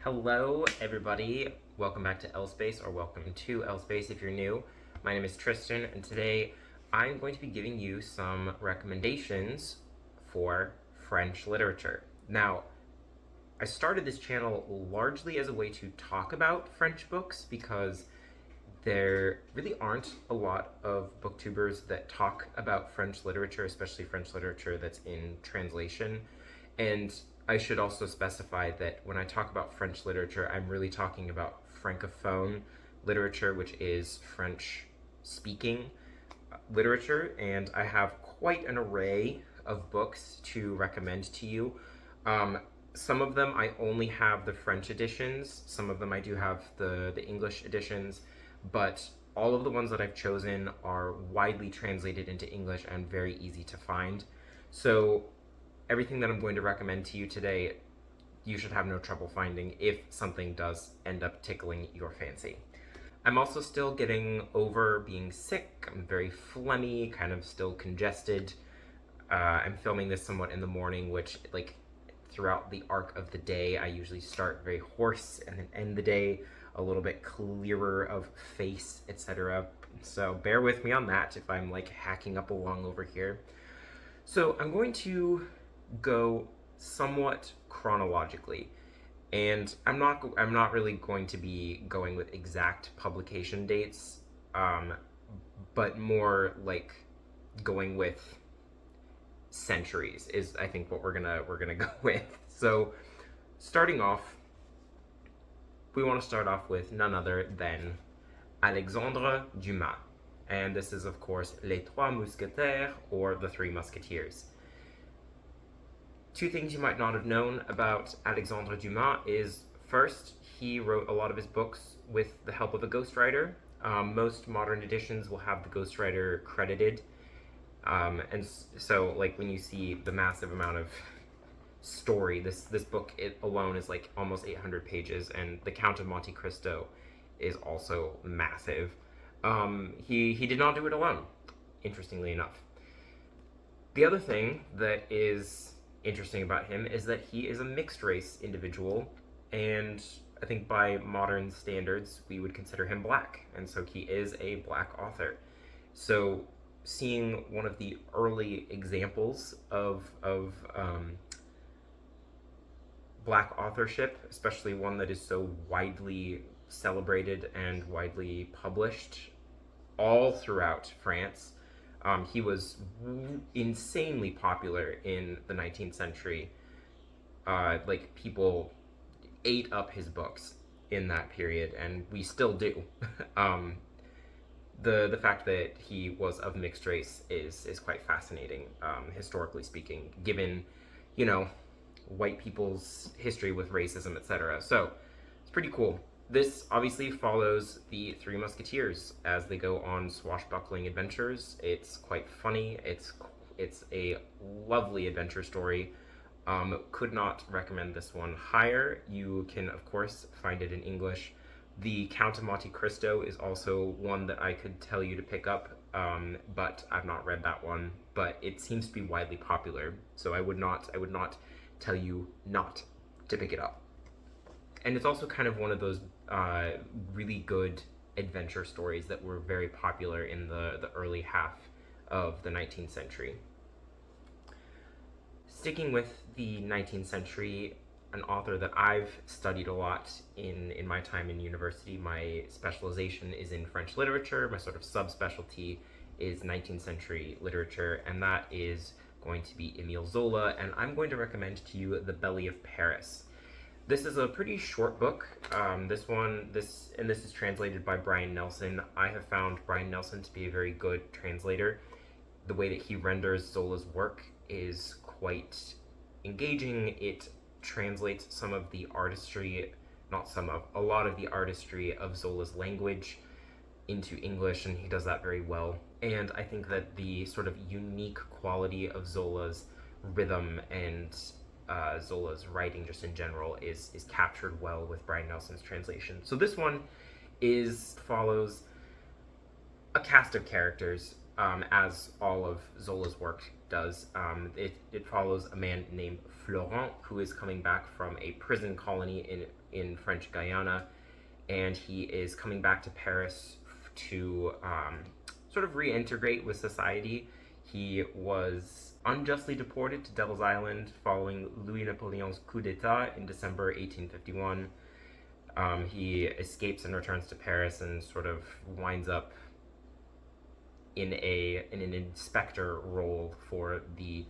Hello, everybody. Welcome back to L Space, or welcome to L Space if you're new. My name is Tristan, and today I'm going to be giving you some recommendations for French literature. Now, I started this channel largely as a way to talk about French books because there really aren't a lot of booktubers that talk about French literature, especially French literature that's in translation. And I should also specify that when I talk about French literature, I'm really talking about francophone literature, which is French speaking literature, and I have quite an array of books to recommend to you. Some of them I only have the French editions, some of them I do have the English editions, but all of the ones that I've chosen are widely translated into English and very easy to find. So everything that I'm going to recommend to you today, you should have no trouble finding if something does end up tickling your fancy. I'm also still getting over being sick. I'm very phlegmy, kind of still congested. I'm filming this somewhat in the morning, which, like, throughout the arc of the day, I usually start very hoarse and then end the day a little bit clearer of face, etc. So bear with me on that if I'm, like, hacking up along over here. So I'm going to go somewhat chronologically, and I'm not really going to be going with exact publication dates, but more like going with centuries is, I think, what we're gonna go with. So starting off, we want to start off with none other than Alexandre Dumas, and this is of course Les Trois Mousquetaires, or the Three Musketeers. Two things you might not have known about Alexandre Dumas is, first, he wrote a lot of his books with the help of a ghostwriter. Most modern editions will have the ghostwriter credited. And so, like, when you see the massive amount of story, this book alone is like almost 800 pages, and The Count of Monte Cristo is also massive. He did not do it alone, interestingly enough. The other thing that is interesting about him is that he is a mixed race individual, and I think by modern standards we would consider him black, and so he is a black author. So seeing one of the early examples of black authorship, especially one that is so widely celebrated and widely published all throughout France. He was insanely popular in the 19th century. Like, people ate up his books in that period, and we still do. The fact that he was of mixed race is quite fascinating, historically speaking, given, you know, white people's history with racism, etc. So it's pretty cool. This obviously follows the Three Musketeers as they go on swashbuckling adventures. It's quite funny. It's a lovely adventure story. Could not recommend this one higher. You can, of course, find it in English. The Count of Monte Cristo is also one that I could tell you to pick up, but I've not read that one. But it seems to be widely popular, so I would not tell you not to pick it up. And it's also kind of one of those really good adventure stories that were very popular in the early half of the 19th century. Sticking with the 19th century, an author that I've studied a lot in my time in university. My specialization is in French literature. My sort of subspecialty is 19th century literature, and that is going to be Emile Zola, and I'm going to recommend to you The Belly of Paris. This is a pretty short book. This is translated by Brian Nelson. I have found Brian Nelson to be a very good translator. The way that he renders Zola's work is quite engaging. It translates some of the artistry, a lot of the artistry of Zola's language into English, and he does that very well. And I think that the sort of unique quality of Zola's rhythm and Zola's writing just in general is captured well with Brian Nelson's translation. So this one follows a cast of characters. as all of Zola's work does. It follows a man named Florent, who is coming back from a prison colony in French Guyana, and he is coming back to Paris to sort of reintegrate with society. He was unjustly deported to Devil's Island following Louis Napoleon's coup d'etat in December 1851. He escapes and returns to Paris and sort of winds up in an inspector role for the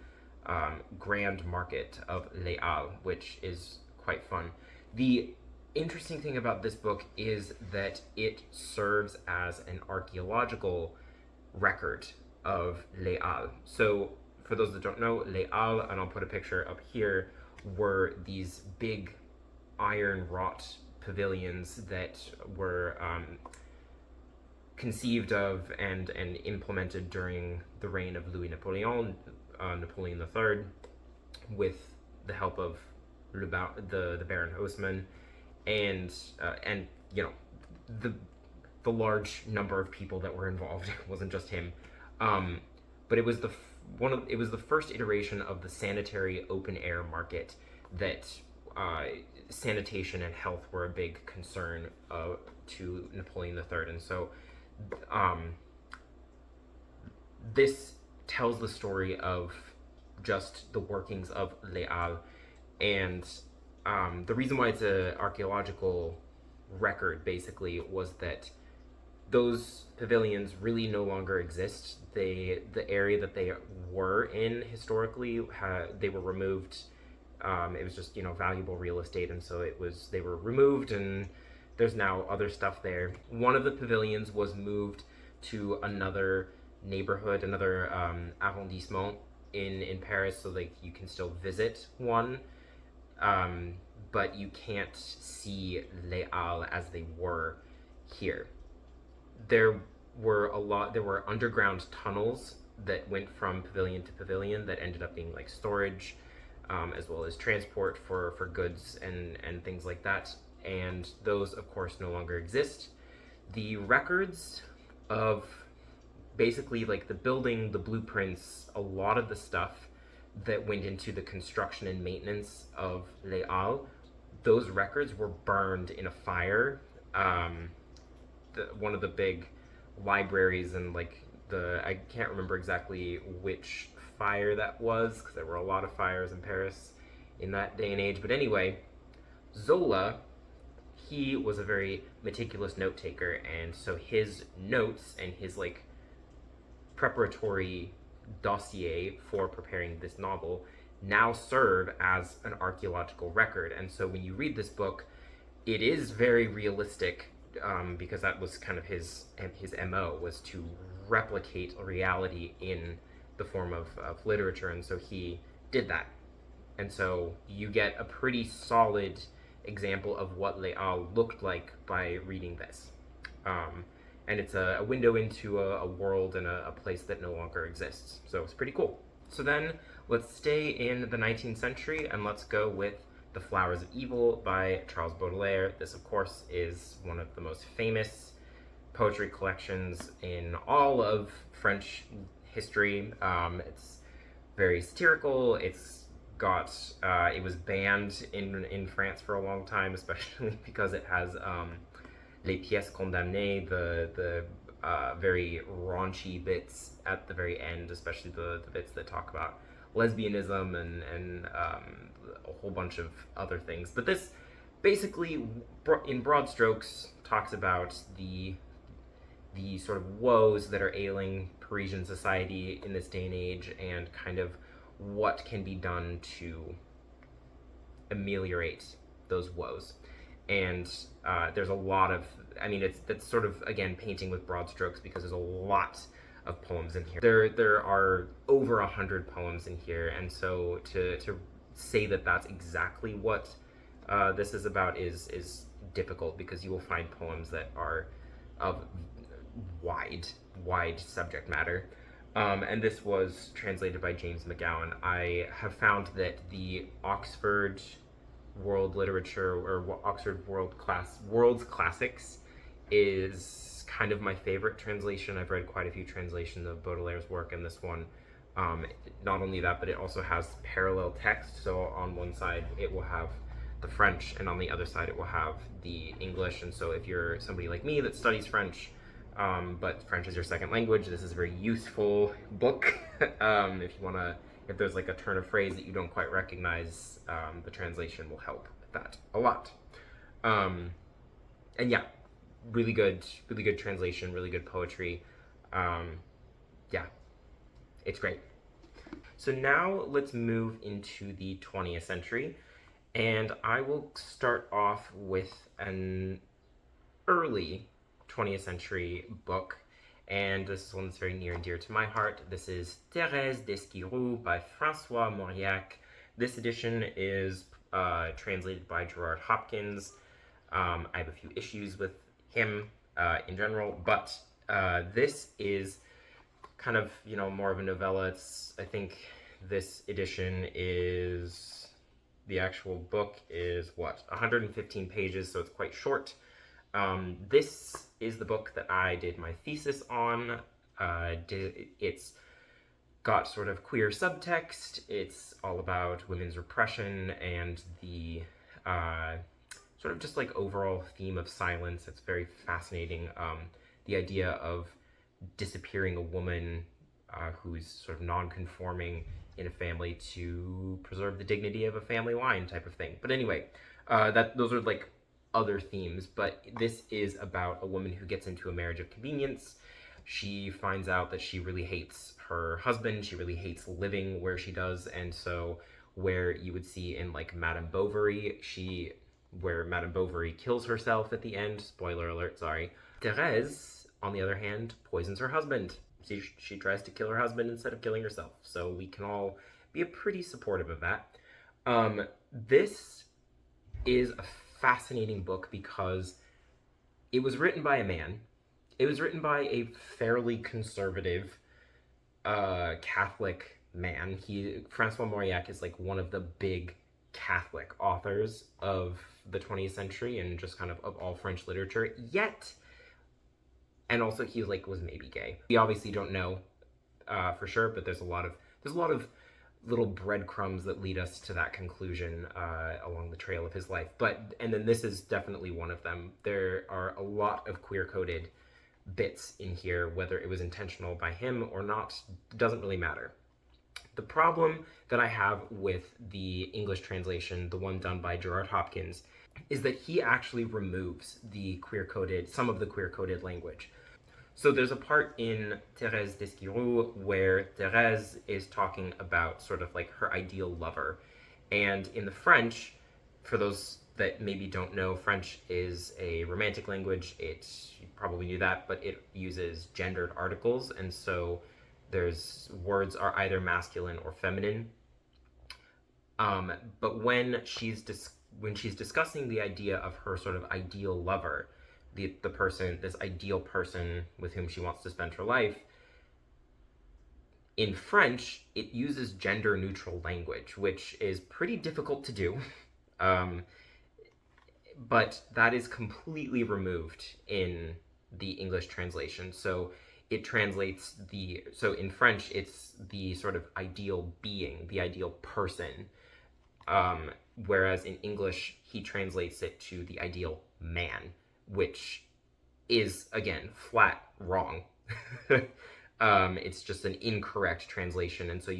Grand Market of Les Halles, which is quite fun. The interesting thing about this book is that it serves as an archaeological record of Les Halles. So, for those that don't know, Les Halles, and I'll put a picture up here, were these big iron wrought pavilions that were conceived of and implemented during the reign of Louis Napoleon, Napoleon III, with the help of the Baron Haussmann, and you know, the large number of people that were involved. It wasn't just him, but it was the first iteration of the sanitary open air market that sanitation and health were a big concern to Napoleon III, and so this tells the story of just the workings of Les Halles, and the reason why it's an archaeological record basically was that those pavilions really no longer exist. The area that they were in historically, they were removed. It was just, valuable real estate, and so they were removed, and there's now other stuff there. One of the pavilions was moved to another neighborhood, another arrondissement in Paris, so you can still visit one, but you can't see Les Halles as they were here. There were underground tunnels that went from pavilion to pavilion that ended up being like storage, as well as transport for goods and things like that. And those, of course, no longer exist. The records of basically like the building, the blueprints, a lot of the stuff that went into the construction and maintenance of Les Halles, those records were burned in a fire. One of the big libraries, and I can't remember exactly which fire that was, because there were a lot of fires in Paris in that day and age. But anyway, Zola, he was a very meticulous note taker, and so his notes and his preparatory dossier for preparing this novel now serve as an archaeological record. And so when you read this book, it is very realistic, because that was kind of his MO, was to replicate reality in the form of literature, and so he did that. And so you get a pretty solid example of what Les Halles looked like by reading this. And it's a window into a world and a place that no longer exists. So it's pretty cool. So then let's stay in the 19th century and let's go with The Flowers of Evil by Charles Baudelaire. This, of course, is one of the most famous poetry collections in all of French history. It's very satirical. It's got it was banned in France for a long time, especially because it has les pièces condamnées, the very raunchy bits at the very end, especially the bits that talk about lesbianism and a whole bunch of other things. But this basically, in broad strokes, talks about the sort of woes that are ailing Parisian society in this day and age, and kind of what can be done to ameliorate those woes. And there's a lot of, that's sort of, again, painting with broad strokes, because there's a lot of poems in here. There are over 100 poems in here, and so to say that that's exactly what this is about is difficult, because you will find poems that are of wide subject matter. And this was translated by James McGowan. I have found that the Oxford World Literature, or Oxford World's Classics, is kind of my favorite translation. I've read quite a few translations of Baudelaire's work, and this one, not only that, but it also has parallel text. So on one side it will have the French, and on the other side it will have the English. And so if you're somebody like me that studies French, but French is your second language, this is a very useful book. If there's like a turn of phrase that you don't quite recognize, the translation will help with that a lot. And yeah, really good translation, really good poetry. Yeah, it's great. So now let's move into the 20th century, and I will start off with an early 20th century book, and this is one that's very near and dear to my heart. This is Therese Desqueyroux by Francois Mauriac. This edition is translated by Gerard Hopkins. I have a few issues with him in general, but this is kind of, more of a novella. I think this edition is, the actual book is 115 pages, so it's quite short. This is the book that I did my thesis on. It's got sort of queer subtext. It's all about women's repression and the sort of just like overall theme of silence. It's very fascinating. The idea of disappearing a woman who's sort of non-conforming in a family to preserve the dignity of a family line type of thing. But anyway, those are like other themes, but this is about a woman who gets into a marriage of convenience. She finds out that she really hates her husband. She really hates living where she does, and so where you would see in like Madame Bovary, where Madame Bovary kills herself at the end, spoiler alert, sorry. Therese, on the other hand, poisons her husband. She tries to kill her husband instead of killing herself, so we can all be pretty supportive of that. This is a fascinating book because it was written by a man. It was written by a fairly conservative Catholic man. Francois Mauriac is like one of the big Catholic authors of the 20th century and just kind of all French literature. Yet, and also he was maybe gay. We obviously don't know for sure, but there's a lot of little breadcrumbs that lead us to that conclusion along the trail of his life. And then this is definitely one of them. There are a lot of queer-coded bits in here, whether it was intentional by him or not, doesn't really matter. The problem that I have with the English translation, the one done by Gerard Hopkins, is that he actually removes some of the queer-coded language. So there's a part in Therese Desqueyroux where Therese is talking about sort of like her ideal lover. And in the French, for those that maybe don't know, French is a romantic language. You probably knew that, but it uses gendered articles. And so words are either masculine or feminine. But when she's discussing the idea of her sort of ideal lover, this ideal person with whom she wants to spend her life, in French, it uses gender-neutral language, which is pretty difficult to do. But that is completely removed in the English translation. So it translates so in French, it's the sort of ideal being, the ideal person. Whereas in English, he translates it to the ideal man, which is, again, flat wrong. It's just an incorrect translation. And so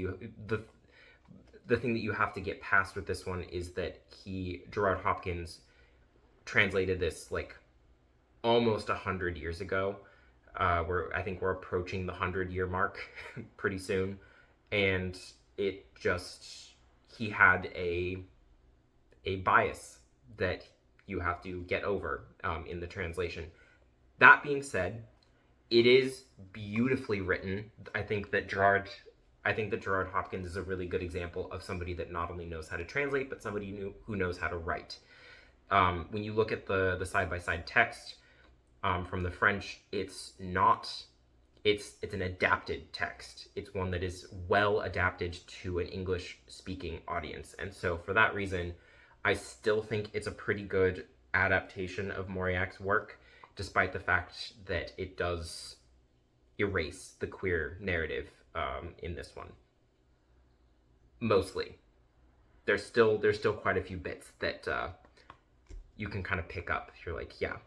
the thing that you have to get past with this one is that Gerard Hopkins translated this like almost 100 years ago. I think we're approaching the 100-year mark pretty soon. And he had a bias that you have to get over in the translation. That being said, it is beautifully written. I think that Gerard Hopkins is a really good example of somebody that not only knows how to translate, but somebody who knows how to write. When you look at the side-by-side text from the French, it's an adapted text. It's one that is well adapted to an English-speaking audience. And so for that reason, I still think it's a pretty good adaptation of Mauriac's work, despite the fact that it does erase the queer narrative in this one. Mostly. There's still quite a few bits that you can kind of pick up. You're like, yeah.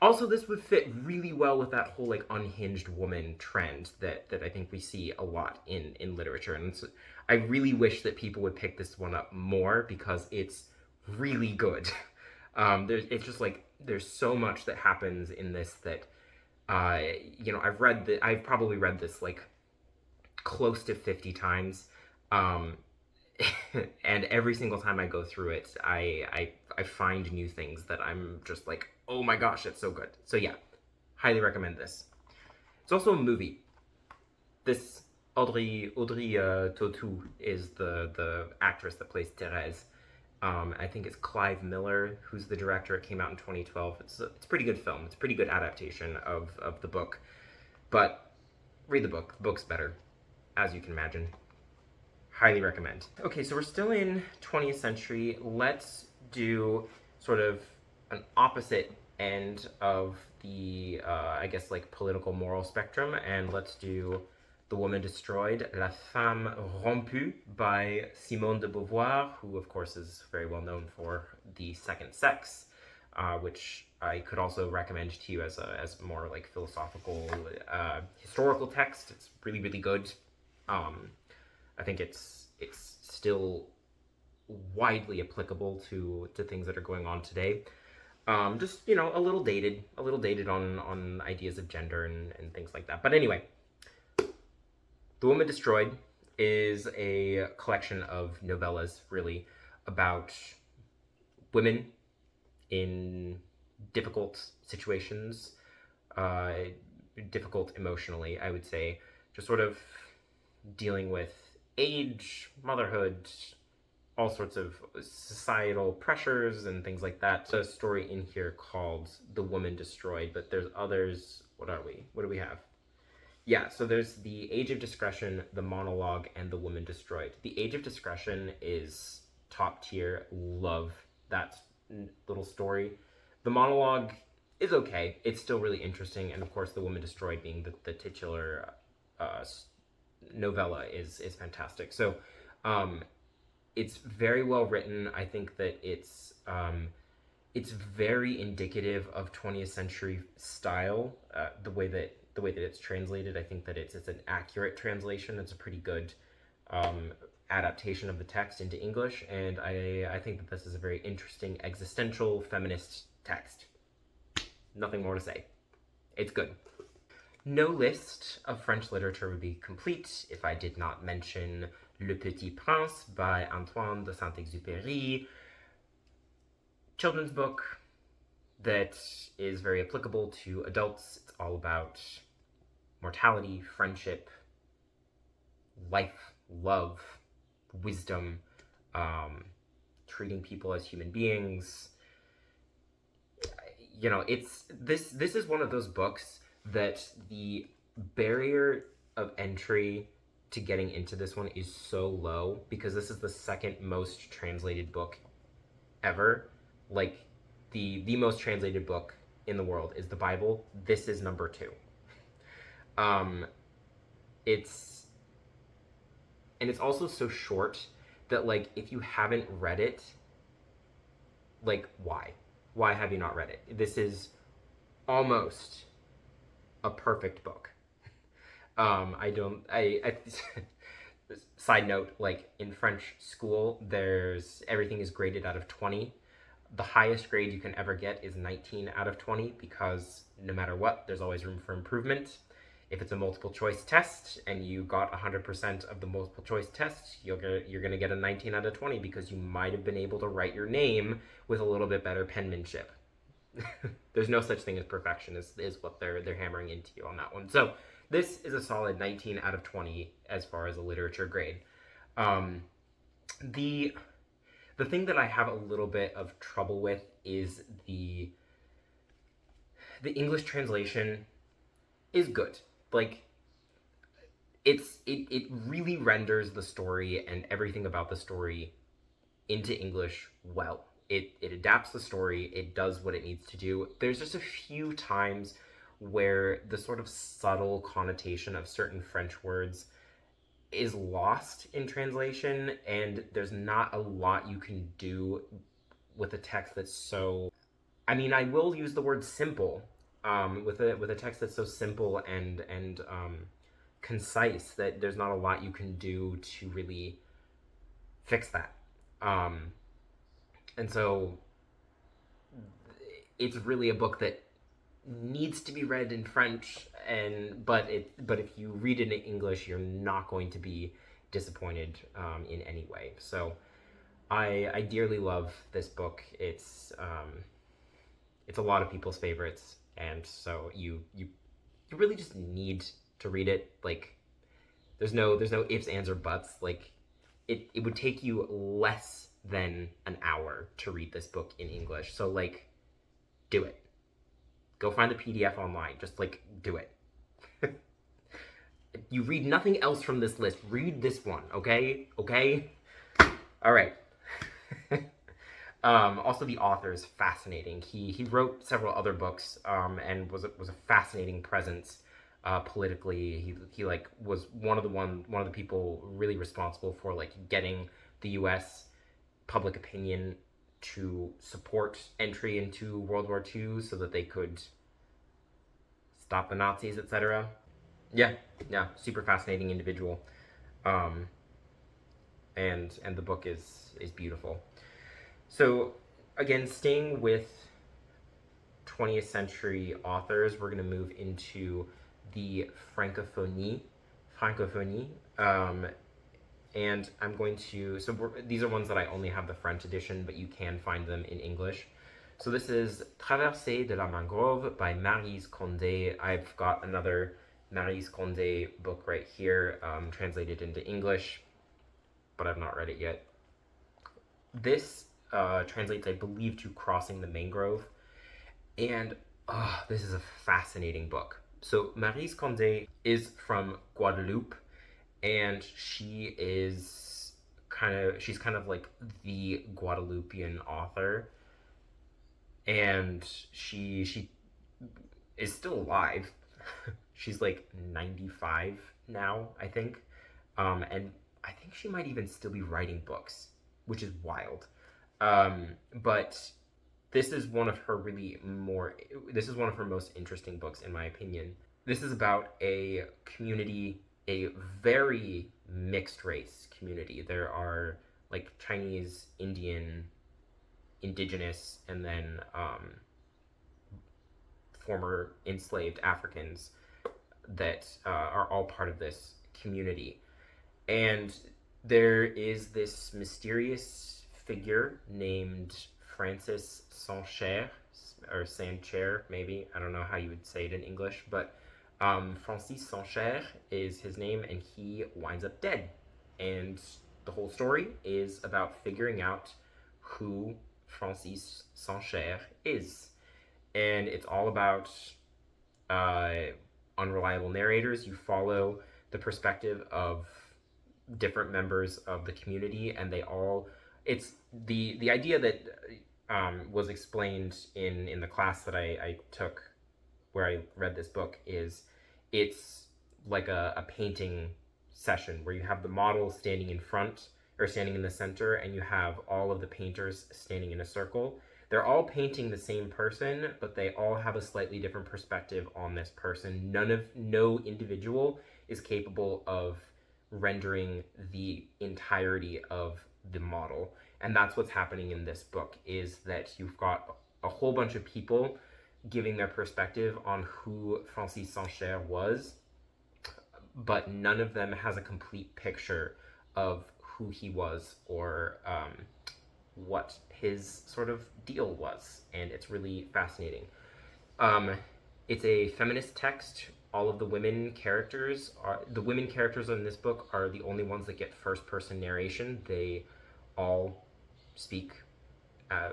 Also, this would fit really well with that whole like unhinged woman trend that I think we see a lot in literature. And so I really wish that people would pick this one up more because it's really good. It's just like there's so much that happens in this that I've probably read this like close to 50 times. And every single time I go through it, I find new things that I'm just like, oh my gosh, it's so good. So yeah, highly recommend this. It's also a movie. This Audrey Tautou is the actress that plays Therese. I think it's Clive Miller who's the director. It came out in 2012. It's a pretty good film. It's a pretty good adaptation of the book. But read the book. The book's better, as you can imagine. Highly recommend. Okay, so we're still in 20th century. Let's do sort of an opposite end of the, I guess, like political moral spectrum, and let's do The Woman Destroyed, La Femme Rompue by Simone de Beauvoir, who of course is very well known for The Second Sex, which I could also recommend to you as more like philosophical, historical text. It's really, really good. I think it's still widely applicable to things that are going on today. Just, you know, a little dated on ideas of gender and things like that. But anyway, The Woman Destroyed is a collection of novellas, really, about women in difficult situations, difficult emotionally, I would say, just sort of dealing with age, motherhood, all sorts of societal pressures and things like that. There's a story in here called The Woman Destroyed, but there's others. What do we have? Yeah, so there's The Age of Discretion, The Monologue, and The Woman Destroyed. The Age of Discretion is top tier. Love that little story. The Monologue is okay. It's still really interesting. And of course, The Woman Destroyed being the titular novella is fantastic. So it's very well written. I think that it's very indicative of 20th century style, the way that it's translated. I think that it's an accurate translation. It's a pretty good adaptation of the text into English, and I think that this is a very interesting existential feminist text. Nothing more to say. It's good. No list of French literature would be complete if I did not mention Le Petit Prince by Antoine de Saint-Exupery. Children's book that is very applicable to adults. It's all about mortality, friendship, life, love, wisdom, treating people as human beings. You know, this is one of those books that the barrier of entry to getting into this one is so low because this is the second most translated book ever. Like, the most translated book in the world is the Bible. This is number 2. It's also so short that, like, if you haven't read it, like, why have you not read it? This is almost a perfect book. Side note, like, in French school, everything is graded out of 20. The highest grade you can ever get is 19 out of 20 because no matter what, there's always room for improvement. If it's a multiple choice test and you got 100% of the multiple choice test, you're going to get a 19 out of 20 because you might have been able to write your name with a little bit better penmanship. There's no such thing as perfection is what they're hammering into you on that one. So this is a solid 19 out of 20 as far as a literature grade. The thing that I have a little bit of trouble with is the English translation is good. Like, it really renders the story and everything about the story into English well. it adapts the story, it does what it needs to do. There's just a few times where the sort of subtle connotation of certain French words is lost in translation, and there's not a lot you can do with a text that's so, I mean, I will use the word simple, with a text that's so simple and concise, that there's not a lot you can do to really fix that. Um, and so it's really a book that needs to be read in French, but if you read it in English, you're not going to be disappointed in any way. So I dearly love this book. It's a lot of people's favorites, and so you really just need to read it. Like, there's no ifs, ands, or buts. Like, it would take you less than an hour to read this book in English. So, like, do it. Go find the PDF online. Just, like, do it. You read nothing else from this list. Read this one, okay? Okay? All right. Also, the author is fascinating. He wrote several other books, and was a fascinating presence politically. He like was one of the people really responsible for like getting the U.S. public opinion to support entry into World War II so that they could stop the Nazis, etc. Yeah, super fascinating individual. Um, and the book is beautiful. So, again, staying with 20th century authors, we're going to move into the francophonie. And I'm going to, these are ones that I only have the French edition, but you can find them in English. So this is Traversée de la Mangrove by Maryse Conde. I've got another Maryse Conde book right here, translated into English, but I've not read it yet. This translates, I believe, to Crossing the Mangrove. And this is a fascinating book. So Maryse Conde is from Guadeloupe, and she's kind of like the Guadeloupean author. And she is still alive. She's like 95 now, I think. And I think she might even still be writing books, which is wild. But this is one of her most interesting books, in my opinion. This is about a community, a very mixed race community. There are like Chinese, Indian, indigenous, and then former enslaved Africans that are all part of this community. And there is this mysterious figure named Francis Sancher, or Sancher, maybe. I don't know how you would say it in English, but Francis Sancher is his name, and he winds up dead. And the whole story is about figuring out who Francis Sancher is. And it's all about unreliable narrators. You follow the perspective of different members of the community, and it's the idea that was explained in the class that I took where I read this book is it's like a painting session where you have the model standing in front or standing in the center, and you have all of the painters standing in a circle. They're all painting the same person, but they all have a slightly different perspective on this person. No individual is capable of rendering the entirety of the model. And that's what's happening in this book, is that you've got a whole bunch of people giving their perspective on who Francis Sancher was, but none of them has a complete picture of who he was or what his sort of deal was. And it's really fascinating. It's a feminist text. All of the women characters in this book are the only ones that get first person narration. They all speak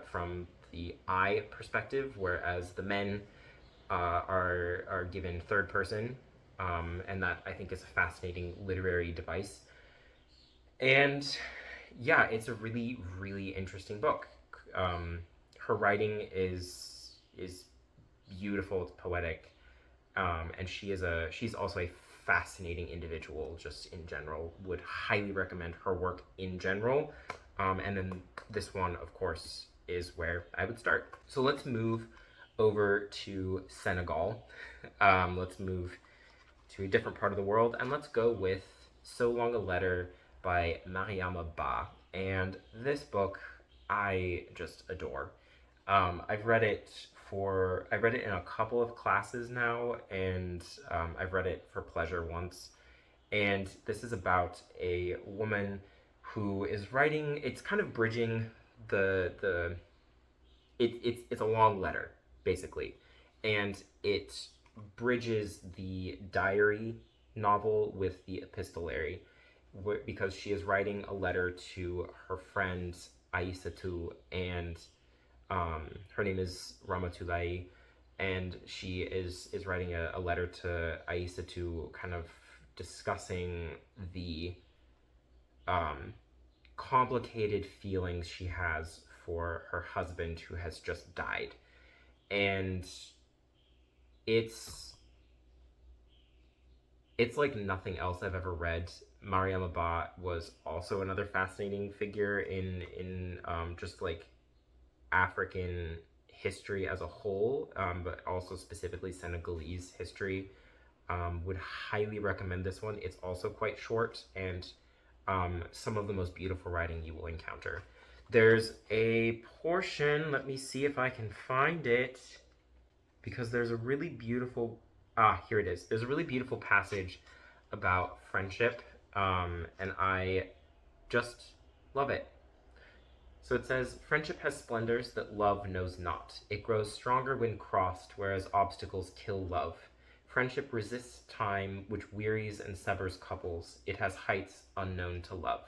from the I perspective, whereas the men are given third person, and that I think is a fascinating literary device. And yeah, it's a really, really interesting book. Her writing is beautiful, it's poetic, and she's also a fascinating individual just in general. Would highly recommend her work in general. And then this one, of course, is where I would start. So let's move over to Senegal. Let's move to a different part of the world, and let's go with So Long a Letter by Mariama Ba. And this book I just adore. I've read it in a couple of classes now, and I've read it for pleasure once. And this is about a woman who is writing. It's kind of bridging it's a long letter basically, and it bridges the diary novel with the epistolary, because she is writing a letter to her friend Aissatou, and her name is Ramatulai, and she is writing a letter to Aissatou, kind of discussing the complicated feelings she has for her husband who has just died. And it's like nothing else I've ever read. Mariama Ba was also another fascinating figure in just like African history as a whole, but also specifically Senegalese history. Would highly recommend this one. It's also quite short, and some of the most beautiful writing you will encounter. There's a portion, let me see if I can find it, because there's a really beautiful, here it is. There's a really beautiful passage about friendship, and I just love it. So it says, friendship has splendors that love knows not. It grows stronger when crossed, whereas obstacles kill love. Friendship resists time, which wearies and severs couples. It has heights unknown to love.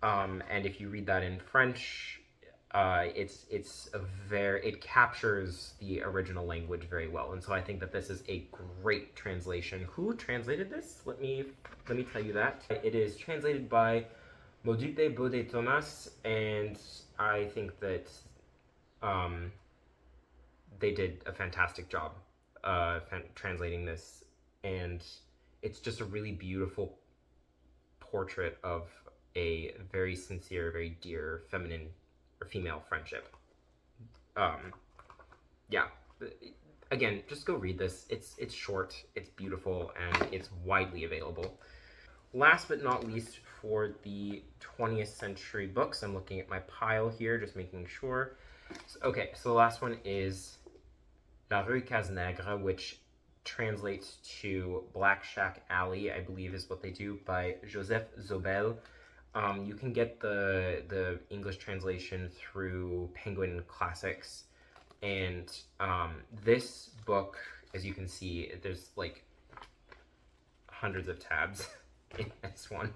And if you read that in French, it captures the original language very well. And so I think that this is a great translation. Who translated this? Let me tell you that. It is translated by Modupe Bode Thomas, and I think that they did a fantastic job translating this, and it's just a really beautiful portrait of a very sincere, very dear feminine or female friendship. Yeah. Again, just go read this. It's short, it's beautiful, and it's widely available. Last but not least, for the 20th century books, I'm looking at my pile here, just making sure. So the last one is La Rue Cazenègre, which translates to Black Shack Alley, I believe is what they do, by Joseph Zobel. You can get the English translation through Penguin Classics, and this book, as you can see, there's like hundreds of tabs in this one.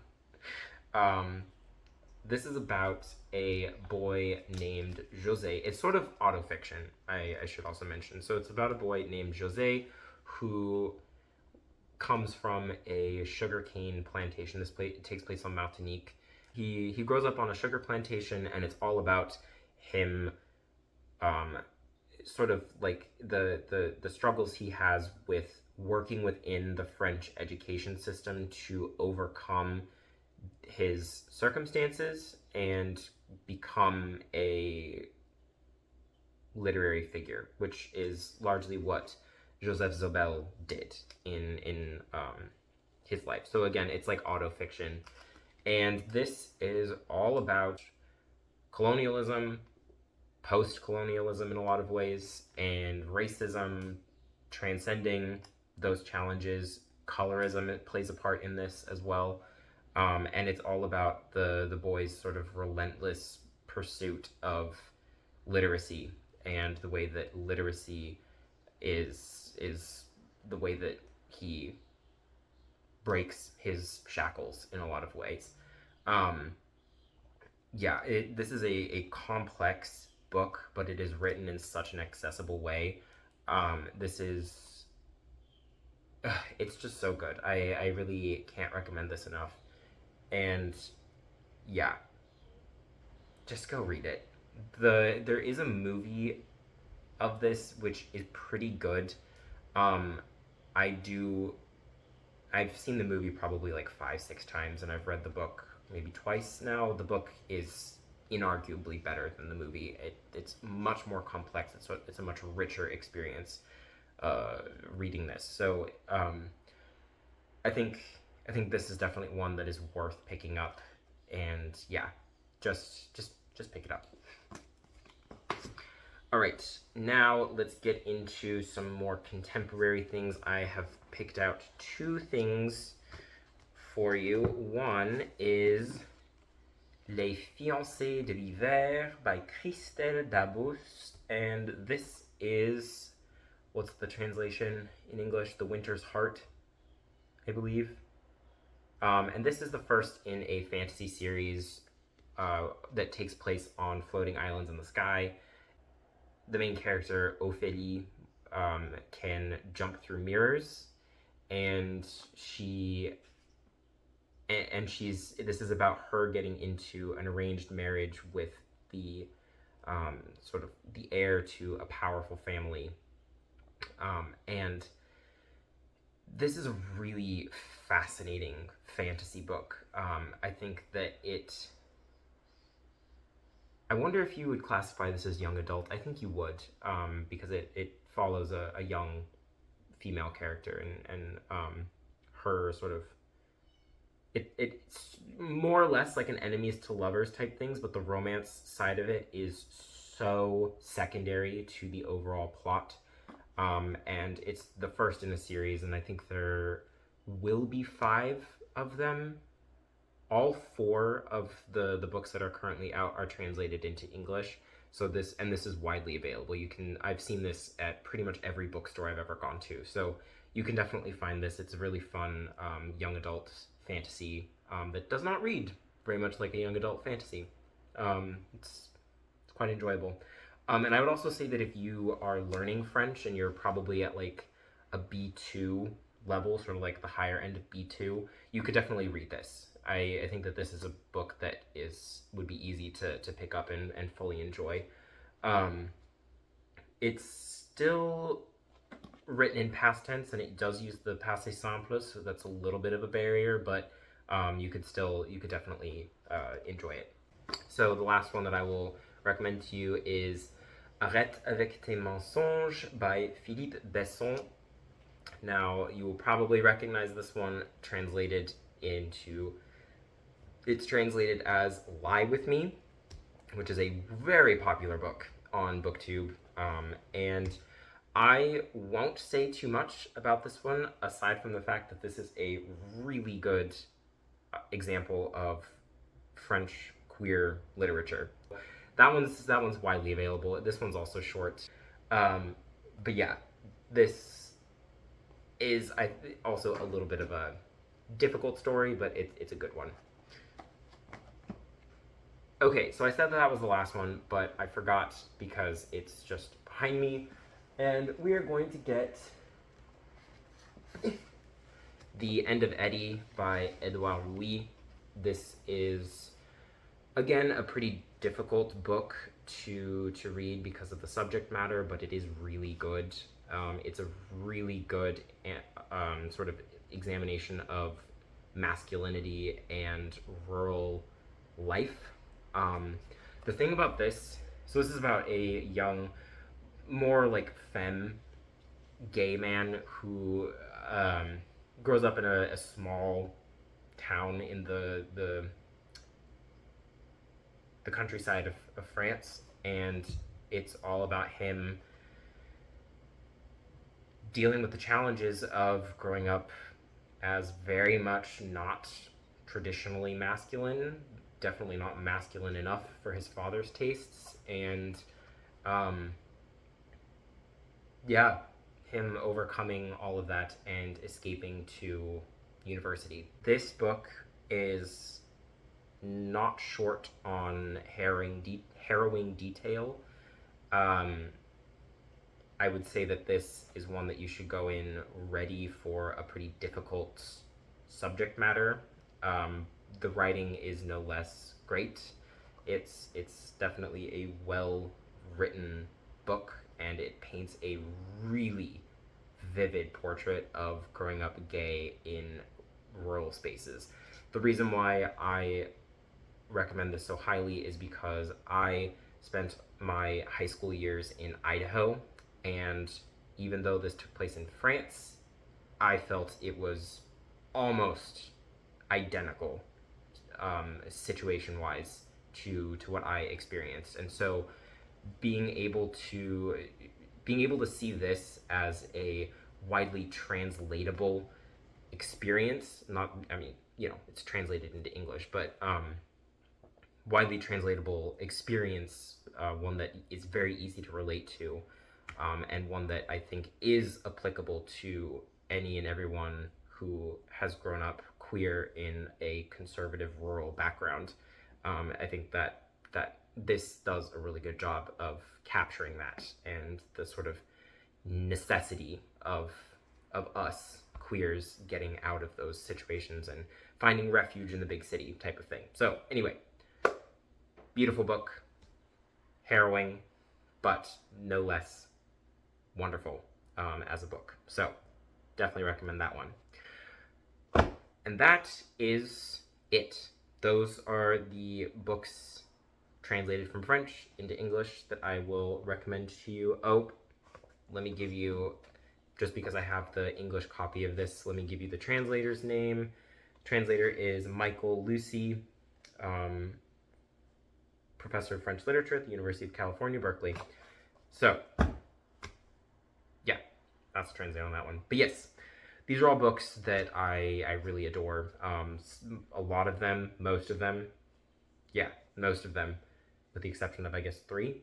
This is about a boy named José. It's sort of autofiction, I should also mention. So it's about a boy named José who comes from a sugarcane plantation. This takes place on Martinique. He grows up on a sugar plantation, and it's all about him, sort of like the struggles he has with working within the French education system to overcome his circumstances and become a literary figure, which is largely what Joseph Zobel did in his life. So again, it's like autofiction, and this is all about colonialism, post-colonialism in a lot of ways, and racism, transcending those challenges. Colorism, it plays a part in this as well. And it's all about the boy's sort of relentless pursuit of literacy, and the way that literacy is the way that he breaks his shackles in a lot of ways. This is a complex book, but it is written in such an accessible way. It's just so good. I really can't recommend this enough. And yeah, just go read it. there is a movie of this which is pretty good. Um, I do. I've seen the movie probably like 5, 6 times, and I've read the book maybe twice now. The book is inarguably better than the movie. It's much more complex. It's a much richer experience reading this. So I think I think this is definitely one that is worth picking up. And yeah, just pick it up. All right, now let's get into some more contemporary things. I have picked out 2 things for you. One is Les Fiancées de l'Hiver by Christelle Dabos, and this is, what's the translation in English? The Winter's Heart, I believe. And this is the first in a fantasy series that takes place on floating islands in the sky. The main character, Ophélie, can jump through mirrors, and she's this is about her getting into an arranged marriage with the sort of the heir to a powerful family. And this is a really fascinating fantasy book. I think that I wonder if you would classify this as young adult. I think you would, because it follows a young female character, and her sort of, it's more or less like an enemies to lovers type things, but the romance side of it is so secondary to the overall plot. And it's the first in a series, and I think there will be 5 of them. All 4 of the books that are currently out are translated into English. So this is widely available. I've seen this at pretty much every bookstore I've ever gone to. So you can definitely find this. It's a really fun young adult fantasy that does not read very much like a young adult fantasy. It's quite enjoyable. And I would also say that if you are learning French and you're probably at like a B2 level, sort of like the higher end of B2, you could definitely read this. I think that this is a book that would be easy to pick up and fully enjoy. It's still written in past tense, and it does use the passé simple, so that's a little bit of a barrier, but you could definitely enjoy it. So the last one that I will recommend to you is Arrête avec tes mensonges by Philippe Besson. Now, you will probably recognize this one it's translated as Lie With Me, which is a very popular book on BookTube. And I won't say too much about this one, aside from the fact that this is a really good example of French queer literature. That one's widely available. This one's also short. But yeah, this is also a little bit of a difficult story, but it's a good one. Okay, so I said that was the last one, but I forgot because it's just behind me. And we are going to get The End of Eddy by Edouard. This is, again, a pretty difficult book to read because of the subject matter, but it is really good. It's a really good sort of examination of masculinity and rural life. The thing about this, so this is about a young, more like femme gay man who grows up in a small town in the countryside of France, and it's all about him dealing with the challenges of growing up as very much not traditionally masculine, definitely not masculine enough for his father's tastes, and yeah, him overcoming all of that and escaping to university. This book is not short on harrowing detail. I would say that this is one that you should go in ready for a pretty difficult subject matter. The writing is no less great, It's definitely a well-written book, and it paints a really vivid portrait of growing up gay in rural spaces. The reason why I recommend this so highly is because I spent my high school years in Idaho, and even though this took place in France, I felt it was almost identical, situation wise, to what I experienced. And so being able to see this as a widely translatable experience, not, I mean, it's translated into English, but widely translatable experience, one that is very easy to relate to, and one that I think is applicable to any and everyone who has grown up queer in a conservative rural background. I think that this does a really good job of capturing that, and the sort of necessity of us queers getting out of those situations and finding refuge in the big city type of thing. So anyway, beautiful book, harrowing, but no less wonderful, as a book. So definitely recommend that one. And that is it. Those are the books translated from French into English that I will recommend to you. Oh, let me give you, just because I have the English copy of this, let me give you the translator's name. Translator is Michael Lucy, professor of French literature at the University of California, Berkeley. So, yeah, that's the translation on that one. But yes, these are all books that I really adore. A lot of them, most of them, with the exception of, I guess, 3,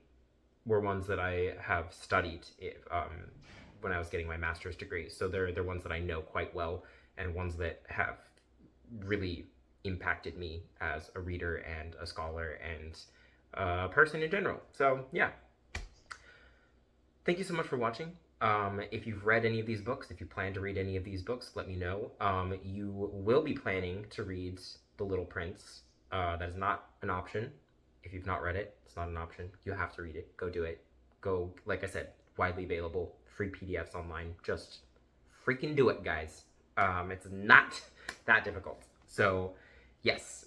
were ones that I have studied when I was getting my master's degree. So they're ones that I know quite well, and ones that have really impacted me as a reader and a scholar and a person in general. So yeah. Thank you so much for watching. If you've read any of these books, if you plan to read any of these books, let me know. You will be planning to read The Little Prince. That is not an option. If you've not read it, it's not an option. You have to read it. Go do it. Go, like I said, widely available, free PDFs online. Just freaking do it, guys. It's not that difficult. So, yes.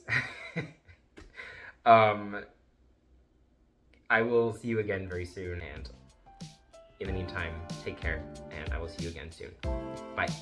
I will see you again very soon, and in the meantime, take care, and I will see you again soon. Bye.